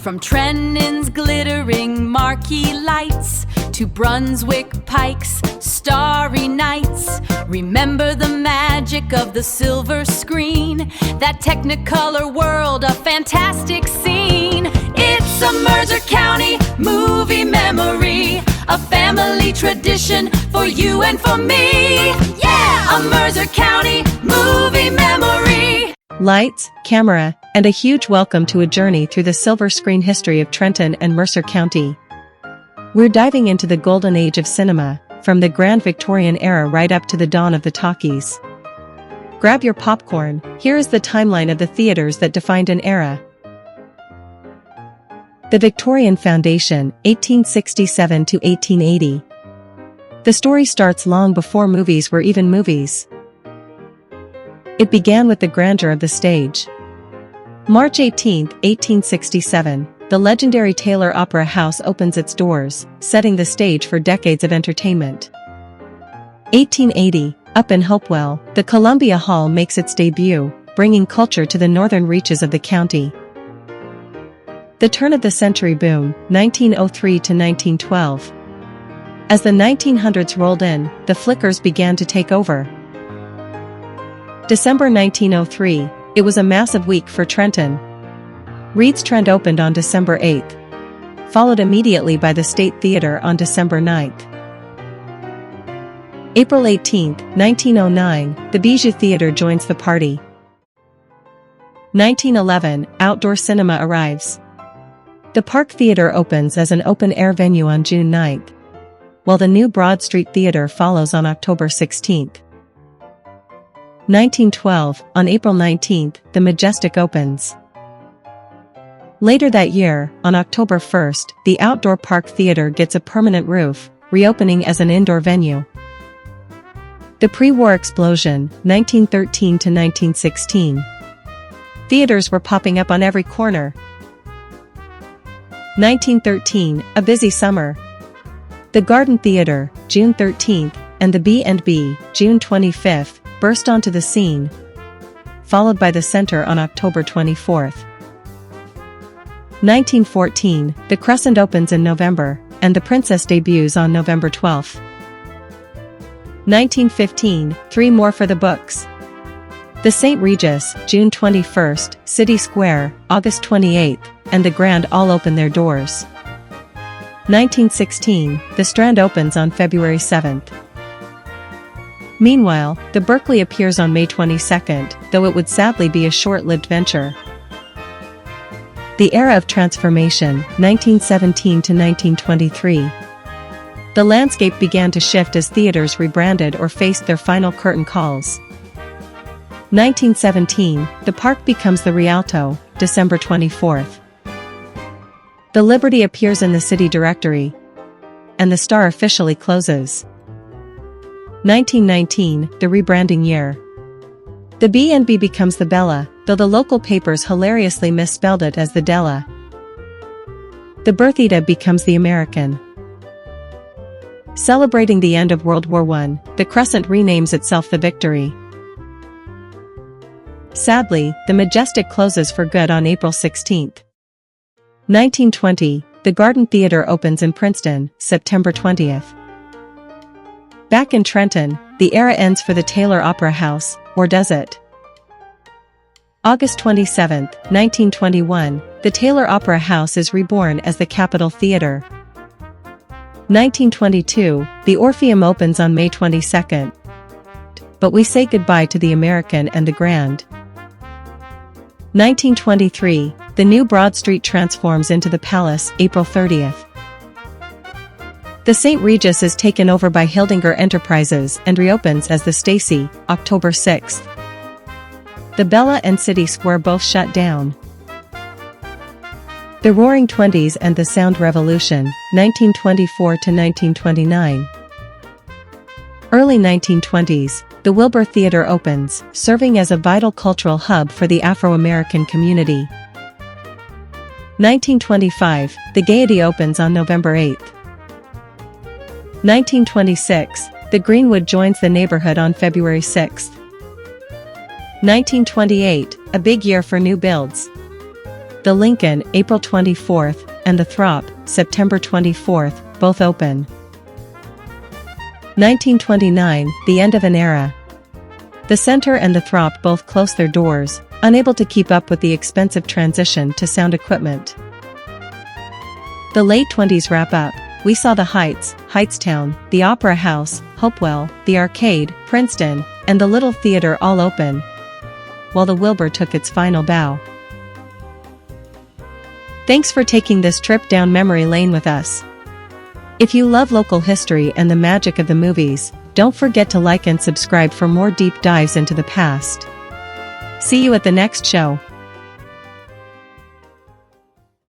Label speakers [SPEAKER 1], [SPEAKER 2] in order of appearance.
[SPEAKER 1] From Trennon's glittering marquee lights to Brunswick Pike's starry nights, remember the magic of the silver screen, that Technicolor world, a fantastic scene. It's a Mercer County movie memory, a family tradition for you and for me. Yeah, a Mercer County movie memory.
[SPEAKER 2] Lights, camera, and a huge welcome to a journey through the silver screen history of Trenton and Mercer County. We're diving into the golden age of cinema, from the Grand Victorian era right up to the dawn of the talkies. Grab your popcorn, here is the timeline of the theaters that defined an era. The Victorian Foundation, 1867 to 1880. The story starts long before movies were even movies. It began with the grandeur of the stage. March 18, 1867, the legendary Taylor Opera House opens its doors, setting the stage for decades of entertainment. 1880, up in Hopewell, the Columbia Hall makes its debut, bringing culture to the northern reaches of the county. The turn-of-the-century boom, 1903 to 1912. As the 1900s rolled in, the flickers began to take over. December 1903, it was a massive week for Trenton. Reed's Trent opened on December 8th, followed immediately by the State Theater on December 9th. April 18, 1909, the Bijou Theater joins the party. 1911, outdoor cinema arrives. The Park Theater opens as an open-air venue on June 9th, while the new Broad Street Theater follows on October 16th. 1912, on April 19th, the Majestic opens. Later that year, on October 1st, the Outdoor Park Theater gets a permanent roof, reopening as an indoor venue. The pre-war explosion, 1913 to 1916. Theaters were popping up on every corner. 1913, a busy summer. The Garden Theater, June 13th, and the B&B, June 25th, burst onto the scene, followed by the Center on October 24th. 1914, the Crescent opens in November, and the Princess debuts on November 12th. 1915, three more for the books. The St. Regis, June 21st, City Square, August 28th, and the Grand all open their doors. 1916, the Strand opens on February 7th. Meanwhile, the Berkeley appears on May 22nd, though it would sadly be a short-lived venture. The Era of Transformation, 1917 to 1923. The landscape began to shift as theaters rebranded or faced their final curtain calls. 1917, the Park becomes the Rialto, December 24th. The Liberty appears in the city directory, and the Star officially closes. 1919, the rebranding year. The B&B becomes the Bella, though the local papers hilariously misspelled it as the Della. The Berthita becomes the American. Celebrating the end of World War I, the Crescent renames itself the Victory. Sadly, the Majestic closes for good on April 16th. 1920, the Garden Theater opens in Princeton, September 20th. Back in Trenton, the era ends for the Taylor Opera House, or does it? August 27, 1921, the Taylor Opera House is reborn as the Capitol Theater. 1922, the Orpheum opens on May 22nd. But we say goodbye to the American and the Grand. 1923, the new Broad Street transforms into the Palace, April 30th. The St. Regis is taken over by Hildinger Enterprises and reopens as the Stacy, October 6th. The Bella and City Square both shut down. The Roaring Twenties and the Sound Revolution, 1924 to 1929. Early 1920s, the Wilbur Theater opens, serving as a vital cultural hub for the Afro-American community. 1925, the Gaiety opens on November 8th. 1926, the Greenwood joins the neighborhood on February 6th. 1928, a big year for new builds. The Lincoln, April 24th, and the Throp, September 24th, both open. 1929, the end of an era. The Center and the Throp both close their doors, unable to keep up with the expensive transition to sound equipment. The late 20s wrap up. We saw the Heights, Heightstown, the Opera House, Hopewell, the Arcade, Princeton, and the Little Theater all open, while the Wilbur took its final bow. Thanks for taking this trip down memory lane with us. If you love local history and the magic of the movies, don't forget to like and subscribe for more deep dives into the past. See you at the next show.